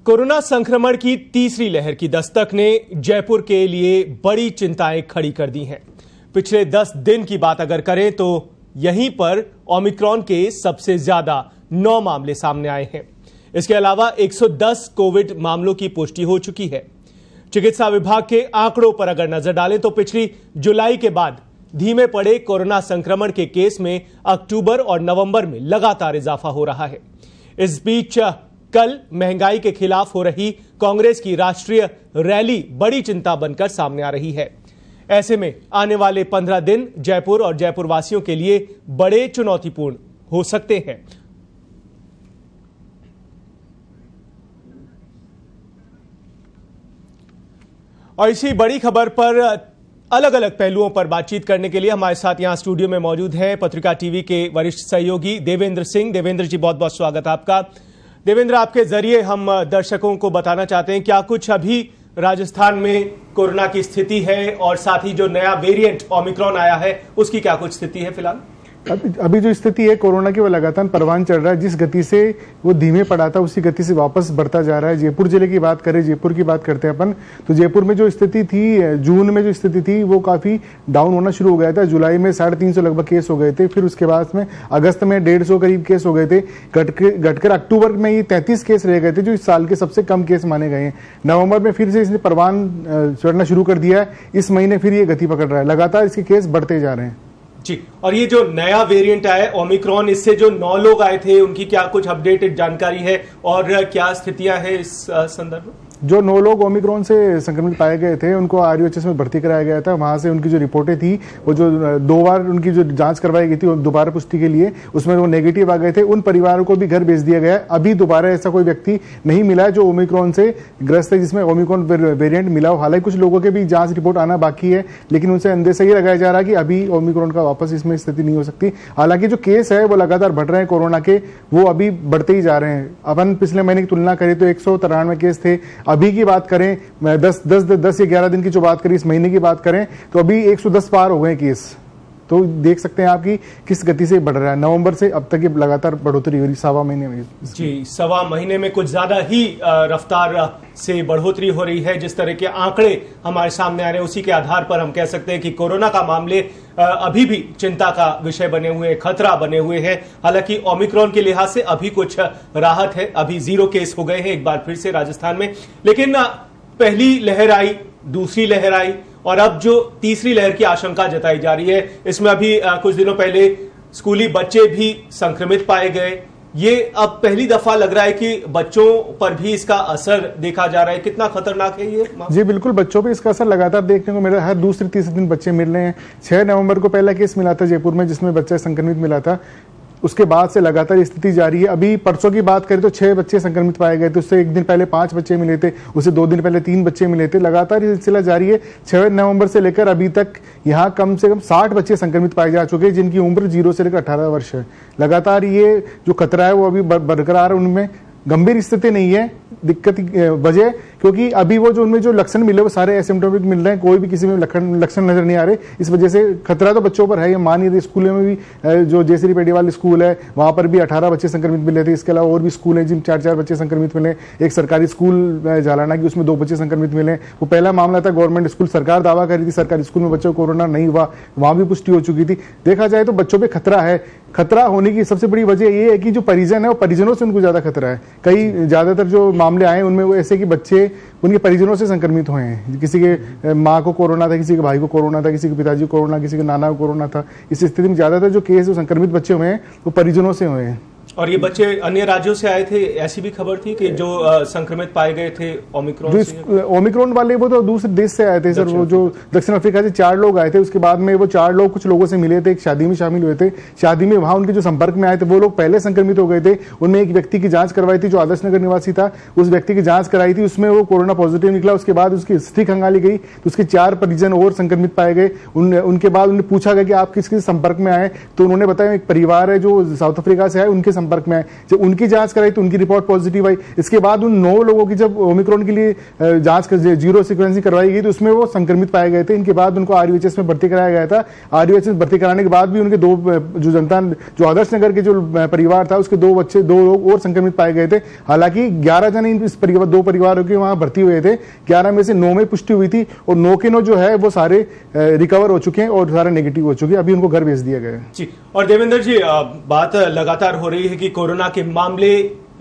Corona संक्रमण की तीसरी लहर की दस्तक ने जयपुर के लिए बड़ी चिंताएं खड़ी कर दी हैं। पिछले 10 दिन की बात अगर करें तो यहीं पर ओमिक्रॉन के सबसे ज्यादा 9 मामले सामने आए हैं। इसके अलावा 110 कोविड मामलों की पुष्टि हो चुकी है। चिकित्सा विभाग के आंकड़ों पर अगर नजर डालें तो पिछली जुलाई के बाद धीमे पड़े कोरोना संक्रमण के केस में अक्टूबर और नवंबर में लगातार इजाफा हो रहा है। इस बीच कल महंगाई के खिलाफ हो रही कांग्रेस की राष्ट्रीय रैली बड़ी चिंता बनकर सामने आ रही है। ऐसे में आने वाले 15 दिन जयपुर और जयपुर वासियों के लिए बड़े चुनौतीपूर्ण हो सकते हैं। और इसी बड़ी खबर पर अलग अलग पहलुओं पर बातचीत करने के लिए हमारे साथ यहां स्टूडियो में मौजूद हैं पत्रिका टीवी के वरिष्ठ सहयोगी देवेंद्र सिंह। देवेंद्र जी, बहुत बहुत स्वागत है आपका। देवेंद्र, आपके जरिए हम दर्शकों को बताना चाहते हैं क्या कुछ अभी राजस्थान में कोरोना की स्थिति है और साथ ही जो नया वेरिएंट ओमिक्रॉन आया है उसकी क्या कुछ स्थिति है फिलहाल? अभी जो स्थिति है कोरोना की वो लगातार परवान चढ़ रहा है। जिस गति से वो धीमे पड़ा था उसी गति से वापस बढ़ता जा रहा है। जयपुर जिले की बात करें, जयपुर की बात करते हैं अपन, तो जयपुर में जो स्थिति थी, जून में जो स्थिति थी वो काफी डाउन होना शुरू हो गया था। जुलाई में 350 लगभग केस हो गए थे, फिर उसके बाद में अगस्त में 150 करीब केस हो गए थे, घटकर अक्टूबर में ये 33 केस रह गए थे जो इस साल के सबसे कम केस माने गए हैं। नवंबर में फिर से इसने परवान चढ़ना शुरू कर दिया है। इस महीने फिर ये गति पकड़ रहा है, लगातार इसके केस बढ़ते जा रहे हैं जी। और ये जो नया वेरिएंट आया ओमिक्रॉन, इससे जो 9 लोग आए थे उनकी क्या कुछ अपडेटेड जानकारी है और क्या स्थितियां हैं इस संदर्भ में? जो 9 लोग ओमिक्रॉन से संक्रमित पाए गए थे उनको आरयूएचएस में भर्ती कराया गया था। वहां से उनकी जो रिपोर्टें थी वो जो 2 बार उनकी जो जांच करवाई गई थी दोबारा पुष्टि के लिए, उसमें वो नेगेटिव आ गए थे। उन परिवारों को भी घर भेज दिया गया है। अभी दोबारा ऐसा कोई व्यक्ति नहीं मिला है जो ओमिक्रॉन से ग्रस्त है जिसमें ओमिक्रॉन वेरिएंट मिला हो। हालांकि कुछ लोगों के भी जांच रिपोर्ट आना बाकी है, लेकिन उनसे अंदेशा ये लगाया जा रहा है कि अभी ओमिक्रॉन का वापस इसमें स्थिति नहीं हो सकती। हालांकि जो केस है वो लगातार बढ़ रहे हैं कोरोना के, वो अभी बढ़ते ही जा रहे हैं। अपन पिछले महीने की तुलना करें तो 193 केस थे। अभी की बात करें 10 या 11 दिन की जो बात करें, इस महीने की बात करें तो अभी 110 पार हो गए केस। तो देख सकते हैं आप कि किस गति से बढ़ रहा है। नवंबर से अब तक ये लगातार बढ़ोतरी हो रही, 1.25 महीने में जी। 1.25 महीने में कुछ ज्यादा ही रफ्तार से बढ़ोतरी हो रही है। जिस तरह के आंकड़े हमारे सामने आ रहे हैं उसी के आधार पर हम कह सकते हैं कि कोरोना का मामले अभी भी चिंता का विषय बने हुए हैं, खतरा बने हुए हैं। हालांकि ओमिक्रॉन के लिहाज से अभी कुछ राहत है, अभी 0 केस हो गए हैं एक बार फिर से राजस्थान में। लेकिन पहली लहर आई, दूसरी लहर आई और अब जो तीसरी लहर की आशंका जताई जा रही है, इसमें अभी कुछ दिनों पहले स्कूली बच्चे भी संक्रमित पाए गए। ये अब पहली दफा लग रहा है कि बच्चों पर भी इसका असर देखा जा रहा है। कितना खतरनाक है ये? जी बिल्कुल, बच्चों पे इसका असर लगातार देखने को मिल रहा है। हर दूसरे तीसरे दिन बच्चे मिल रहे हैं। 6 नवंबर को पहला केस मिला था जयपुर में जिसमें बच्चा संक्रमित मिला था। उसके बाद से लगातार स्थिति जारी है। अभी परसों की बात करें तो 6 बच्चे संक्रमित पाए गए थे। उससे एक दिन पहले 5 बच्चे मिले थे, उससे 2 दिन पहले 3 बच्चे मिले थे। लगातार ये सिलसिला जारी है। 6 नवंबर से लेकर अभी तक यहाँ कम से कम 60 बच्चे संक्रमित पाए जा चुके हैं जिनकी उम्र 0 से लेकर 18 वर्ष है। लगातार ये जो खतरा है वो अभी बरकरार, उनमें गंभीर स्थिति नहीं है। दिक्कत वजह क्योंकि अभी वो जो उनमें जो लक्षण मिले वो सारे एसिम्प्टोमेटिक मिल रहे हैं, कोई भी किसी में लक्षण नजर नहीं आ रहे। इस वजह से खतरा तो बच्चों पर है। ये मानिए स्कूलों में भी जो जयश्री पेडीवाल स्कूल है वहां पर भी 18 बच्चे संक्रमित मिले थे। इसके अलावा और भी स्कूल है जिनमें 4 बच्चे संक्रमित मिले। एक सरकारी स्कूल जालाना की, उसमें 2 बच्चे संक्रमित मिले। वो पहला मामला था गवर्नमेंट स्कूल, सरकार दावा कर रही थी सरकारी स्कूल में बच्चों को कोरोना नहीं हुआ, वहां भी पुष्टि हो चुकी थी। देखा जाए तो बच्चों पर खतरा है। खतरा होने की सबसे बड़ी वजह ये है कि जो परिजन है वो परिजनों से उनको ज्यादा खतरा है। कई ज्यादातर जो मामले आए उनमें वो ऐसे कि बच्चे उनके परिजनों से संक्रमित हुए हैं। किसी के माँ को कोरोना था, किसी के भाई को कोरोना था, किसी के पिताजी को कोरोना, किसी के नाना को कोरोना था। इस स्थिति में ज्यादातर जो केस जो संक्रमित बच्चे हुए हैं वो परिजनों से हुए हैं। और ये बच्चे अन्य राज्यों से आए थे, ऐसी भी खबर थी कि जो संक्रमित पाए गए थे ओमिक्रॉन से? ओमिक्रॉन वाले वो तो दूसरे देश से आए थे सर। वो जो दक्षिण अफ्रीका से 4 लोग आए थे। उसके बाद में वो 4 लोग कुछ लोगों से मिले थे, एक शादी में शामिल हुए थे। शादी में वहां उनके जो संपर्क में आए थे वो लोग पहले संक्रमित हो गए थे। उनमें एक व्यक्ति की जांच करवाई थी जो आदर्श नगर निवासी था। उस व्यक्ति की जांच कराई थी, उसमें वो कोरोना पॉजिटिव निकला। उसके बाद उसकी हिस्ट्री खंगाली गई तो उसके 4 परिजन और संक्रमित पाए गए। उनके बाद उन्हें पूछा गया कि आप किस किस संपर्क में आए, तो उन्होंने बताया एक परिवार है जो साउथ अफ्रीका से आए, उनके संपर्क में आए, जब उनकी जांच कराई तो उनकी रिपोर्ट पॉजिटिव आई। इसके बाद उन 9 लोगों की जब ओमिक्रॉन के लिए जांच जीरो सीक्वेंसिंग करवाई गई तो उसमें वो संक्रमित पाए गए थे। इनके बाद उनको आरयूएचएस में भर्ती कराया गया था। आरयूएचएस भर्ती कराने के बाद भी उनके 2 जो आदर्श नगर के जो परिवार था उसके 2 बच्चे 2 लोग और संक्रमित पाए गए थे। हालांकि 11 जने इस परिवार 2 परिवारों के वहां भर्ती हुए थे, 11 में से 9 में पुष्टि हुई थी और 9 के 9 जो है वो सारे रिकवर हो चुके हैं और सारे नेगेटिव हो चुके हैं। अभी उनको घर भेज दिया गया है जी। और देवेंद्र जी, बात लगातार हो रही है कि कोरोना के मामले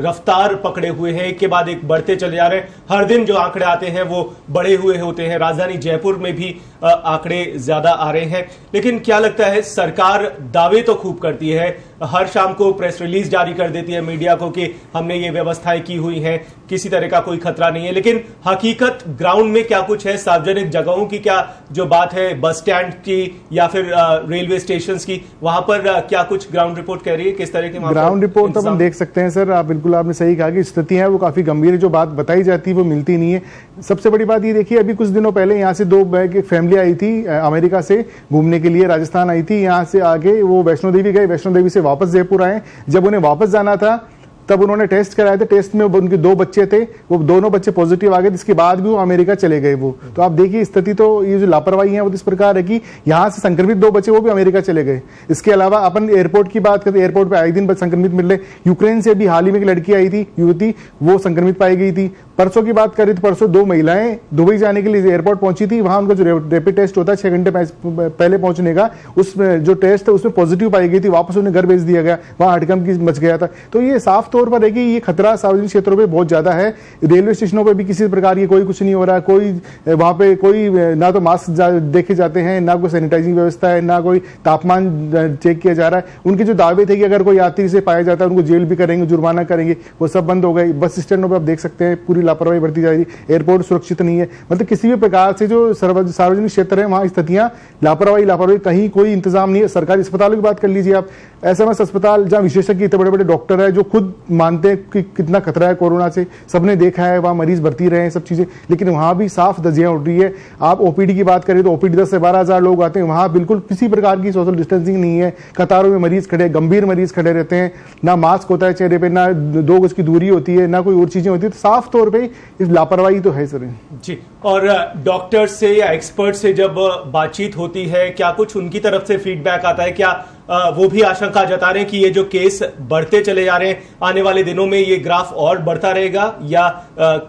रफ्तार पकड़े हुए हैं, एक के बाद एक बढ़ते चले जा रहे हैं। हर दिन जो आंकड़े आते हैं वो बढ़े हुए होते हैं। राजधानी जयपुर में भी आंकड़े ज्यादा आ रहे हैं, लेकिन क्या लगता है, सरकार दावे तो खूब करती है, हर शाम को प्रेस रिलीज जारी कर देती है मीडिया को कि हमने ये व्यवस्थाएं की हुई हैं, किसी तरह का कोई खतरा नहीं है, लेकिन हकीकत ग्राउंड में क्या कुछ है? सार्वजनिक जगहों की क्या जो बात है, बस स्टैंड की या फिर रेलवे स्टेशन की, वहां पर क्या कुछ ग्राउंड रिपोर्ट कह रही है? किस तरह की ग्राउंड रिपोर्ट तो हम देख सकते हैं सर, बिल्कुल आपने सही कहा कि स्थिति है वो काफी गंभीर है। जो बात बताई जाती है वो मिलती नहीं है। सबसे बड़ी बात ये देखिए, अभी कुछ दिनों पहले यहाँ से 2 फैमिली आई थी अमेरिका से घूमने के लिए, राजस्थान आई थी। यहाँ से आगे वो वैष्णो देवी गए, वैष्णो देवी से वापस जयपुर आए। जब उन्हें वापस जाना था तब उन्होंने टेस्ट कराए थे। टेस्ट में उनके 2 बच्चे थे, वो दोनों बच्चे पॉजिटिव आ गए, जिसके बाद भी वो अमेरिका चले गए। वो तो आप देखिए स्थिति तो ये जो लापरवाही है वो इस प्रकार है कि यहाँ से संक्रमित 2 बच्चे वो भी अमेरिका चले गए। इसके अलावा अपन एयरपोर्ट की बात करें, एयरपोर्ट पे आए दिन संक्रमित मिल रहे। यूक्रेन से भी हाल ही में एक लड़की आई थी, युवती, वो संक्रमित पाई गई थी। परसों की बात करें तो परसों 2 महिलाएं दुबई जाने के लिए एयरपोर्ट पहुंची थी। वहां उनका जो रैपिड टेस्ट होता है 6 घंटे पहले पहुंचने का, उसमें जो टेस्ट है उसमें पॉजिटिव पाई गई थी। वापस उन्हें घर भेज दिया गया, वहां हड़कंप की मच गया था। तो ये साफ तौर पर है कि ये खतरा सार्वजनिक क्षेत्रों पे बहुत ज्यादा है। रेलवे स्टेशनों पे भी किसी प्रकार की कोई कुछ नहीं हो रहा, कोई वहां पे कोई ना तो मास्क देखे जाते हैं, ना कोई सैनिटाइजिंग व्यवस्था है, ना कोई तापमान चेक किया जा रहा है। उनके जो दावे थे कि अगर कोई यात्री से पाया जाता है उनको जेल भी करेंगे, जुर्माना करेंगे, वो सब बंद हो गए। बस स्टैंडों पर आप देख सकते हैं पूरी लापरवाही बढ़ती जा रही है। एयरपोर्ट सुरक्षित नहीं है। मतलब किसी भी प्रकार से जो सार्वजनिक क्षेत्र है वहां स्थितियां लापरवाही, कहीं कोई इंतजाम नहीं है। सरकारी अस्पतालों की बात कर लीजिए आप, एसएमएस अस्पताल जहां विशेषज्ञ इतने बड़े बड़े डॉक्टर है जो खुद मानते हैं कि कितना खतरा है कोरोना से, सबने देखा है, वहां मरीज भर्ती रहे हैं सब चीजें, लेकिन वहां भी साफ धज्जियां उठ रही है। आप ओपीडी की बात करें तो ओपीडी 10 से 12 हजार लोग आते हैं, वहां बिल्कुल किसी प्रकार की सोशल डिस्टेंसिंग नहीं है। कतारों में मरीज खड़े, गंभीर मरीज खड़े रहते हैं, ना मास्क होता है चेहरे पे, ना 2 गज की दूरी होती है, ना कोई और चीजें होती है। तो साफ तौर पर लापरवाही तो है सर जी। और डॉक्टर से या एक्सपर्ट से जब बातचीत होती है, क्या कुछ उनकी तरफ से फीडबैक आता है? क्या वो भी आशंका जता रहे हैं कि ये जो केस बढ़ते चले जा रहे हैं, आने वाले दिनों में ये ग्राफ और बढ़ता रहेगा, या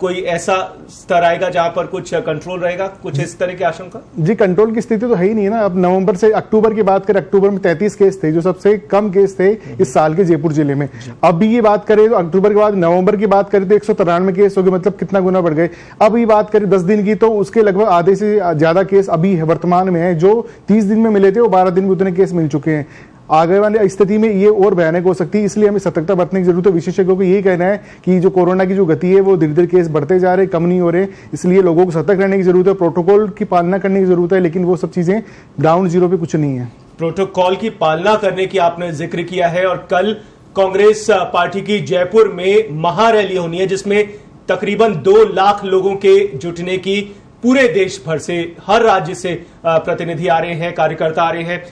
कोई ऐसा स्तर आएगा जहां पर कुछ कंट्रोल रहेगा? कुछ इस तरह की आशंका? जी, कंट्रोल की स्थिति तो है ही नहीं ना। अब नवंबर से अक्टूबर की बात करें, अक्टूबर में 33 केस थे, जो सबसे कम केस थे इस साल के जयपुर जिले में। अब भी ये बात करें तो अक्टूबर के बाद नवंबर की बात करें तो 193 केस हो गए, मतलब कितना गुना बढ़ गए। अब ये बात करें 10 दिन की तो उसके लगभग आधे से ज्यादा केस अभी वर्तमान में है। जो 30 दिन में मिले थे वो 12 दिन में उतने केस मिल चुके हैं। आगे वाले स्थिति में ये और भयानक हो सकती है, इसलिए हमें सतर्कता बरतने की जरूरत है। विशेषज्ञों को यही कहना है कि जो कोरोना की जो गति है वो धीरे धीरे केस बढ़ते जा रहे, कम नहीं हो रहे, इसलिए लोगों को सतर्क रहने की जरूरत है, प्रोटोकॉल की पालना करने की जरूरत है। लेकिन वो सब चीजें ग्राउंड जीरो पे कुछ नहीं है। प्रोटोकॉल की पालना करने की आपने जिक्र किया है, और कल कांग्रेस पार्टी की जयपुर में महारैली होनी है जिसमें तकरीबन 2 लाख लोगों के जुटने की, पूरे देश भर से, हर राज्य से प्रतिनिधि आ रहे हैं, कार्यकर्ता आ रहे हैं।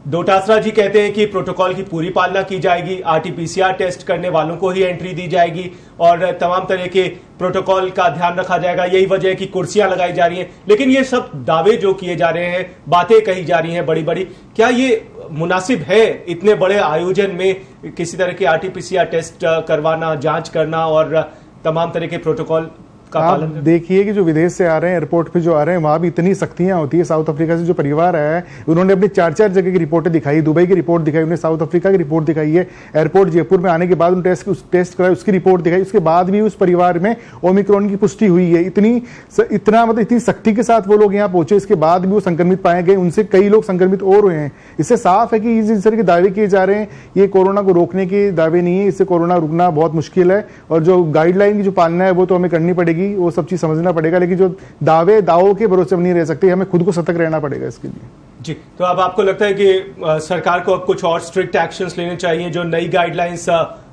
डोटासरा जी कहते हैं कि प्रोटोकॉल की पूरी पालना की जाएगी, आरटीपीसीआर टेस्ट करने वालों को ही एंट्री दी जाएगी और तमाम तरह के प्रोटोकॉल का ध्यान रखा जाएगा। यही वजह है कि कुर्सियां लगाई जा रही हैं। लेकिन ये सब दावे जो किए जा रहे हैं, बातें कही जा रही हैं बड़ी बड़ी, क्या ये मुनासिब है इतने बड़े आयोजन में किसी तरह के आरटीपीसीआर टेस्ट करवाना, जांच करना और तमाम तरह के प्रोटोकॉल का पालन? आप देखिए कि जो विदेश से आ रहे हैं, एयरपोर्ट पे जो आ रहे हैं, वहां भी इतनी सख्तियां होती है। साउथ अफ्रीका से जो परिवार आया है उन्होंने अपनी 4-4 जगह की रिपोर्टें दिखाई, दुबई की रिपोर्ट दिखाई, उन्हें साउथ अफ्रीका की रिपोर्ट दिखाई है। एयरपोर्ट जयपुर में आने के बाद उन्होंने टेस्ट कराया, उसकी रिपोर्ट दिखाई, उसके बाद भी उस परिवार में ओमिक्रॉन की पुष्टि हुई है। इतनी सख्ती के साथ वो लोग यहाँ पहुंचे, इसके बाद भी वो संक्रमित पाए गए, उनसे कई लोग संक्रमित और हुए हैं। इससे साफ है कि इस तरह के दावे किए जा रहे हैं ये कोरोना को रोकने के दावे नहीं है, इससे कोरोना रुकना बहुत मुश्किल है। और जो गाइडलाइन की जो पालना है वो तो हमें करनी पड़ेगी, वो सब चीज समझना पड़ेगा। लेकिन जो दावों के भरोसे नहीं रह सकते, हमें खुद को सतर्क रहना पड़ेगा इसके लिए। जी, तो अब आपको लगता है कि सरकार को अब कुछ और स्ट्रिक्ट एक्शंस लेने चाहिए, जो नई गाइडलाइंस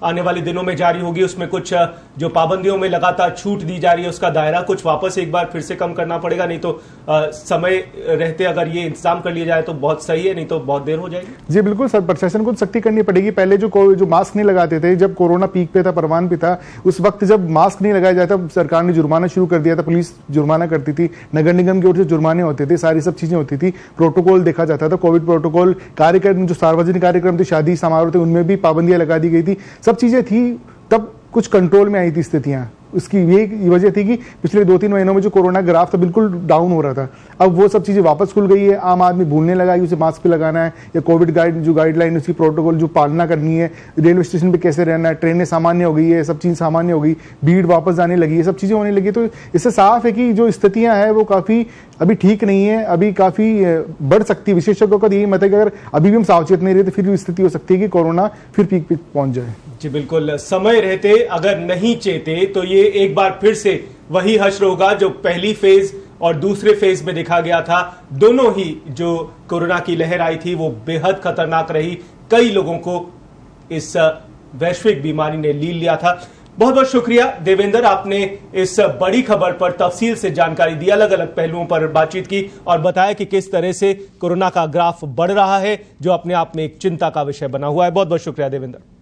आने वाले दिनों में जारी होगी, उसमें कुछ जो पाबंदियों में लगातार छूट दी जा रही है उसका दायरा कुछ वापस एक बार फिर से कम करना पड़ेगा, नहीं तो समय रहते अगर ये इंतजाम कर लिया जाए तो बहुत सही है, नहीं तो बहुत देर हो जाएगी। जी बिल्कुल सर, प्रशासन को सख्ती करनी पड़ेगी। पहले जो मास्क नहीं लगाते थे, जब कोरोना पीक पे था, परवान पे था, उस वक्त जब मास्क नहीं लगाया जाता सरकार ने जुर्माना शुरू कर दिया था, पुलिस जुर्माना करती थी, नगर निगम की ओर से जुर्माने होते थे, सारी सब चीजें होती थी, प्रोटोकॉल देखा जाता था, कोविड प्रोटोकॉल, कार्यक्रम जो सार्वजनिक कार्यक्रम थे, शादी समारोह थे, उनमें भी पाबंदियां लगा दी गई थी, सब चीजें थी, तब कुछ कंट्रोल में आई थी स्थितियां। उसकी ये वजह थी कि पिछले 2-3 महीनों में जो कोरोना ग्राफ था बिल्कुल डाउन हो रहा था, अब वो सब चीजें वापस खुल गई है। आम आदमी भूलने लगा कि उसे मास्क पे लगाना है, या कोविड गाइडलाइन उसकी प्रोटोकॉल जो पालना करनी है, रेलवे स्टेशन पे कैसे रहना है, ट्रेनें सामान्य हो गई है, सब चीज सामान्य हो गई, भीड़ वापस जाने लगी है, सब चीजें होने लगी। तो इससे साफ है कि जो स्थितियां हैं वो काफी अभी ठीक नहीं है, अभी काफी बढ़ सकती है। विशेषज्ञों का यही मत है कि अगर अभी भी हम सावचेत नहीं रहे तो फिर भी स्थिति हो सकती है कि कोरोना फिर पीक पे पहुंच जाए। जी बिल्कुल, समय रहते अगर नहीं चेते तो ये एक बार फिर से वही हश्र होगा जो पहली फेज और दूसरे फेज में देखा गया था। दोनों ही जो कोरोना की लहर आई थी वो बेहद खतरनाक रही, कई लोगों को इस वैश्विक बीमारी ने लील लिया था। बहुत बहुत शुक्रिया देवेंद्र, आपने इस बड़ी खबर पर तफसील से जानकारी दी, अलग अलग पहलुओं पर बातचीत की और बताया कि किस तरह से कोरोना का ग्राफ बढ़ रहा है, जो अपने आप में एक चिंता का विषय बना हुआ है। बहुत बहुत शुक्रिया देवेंद्र।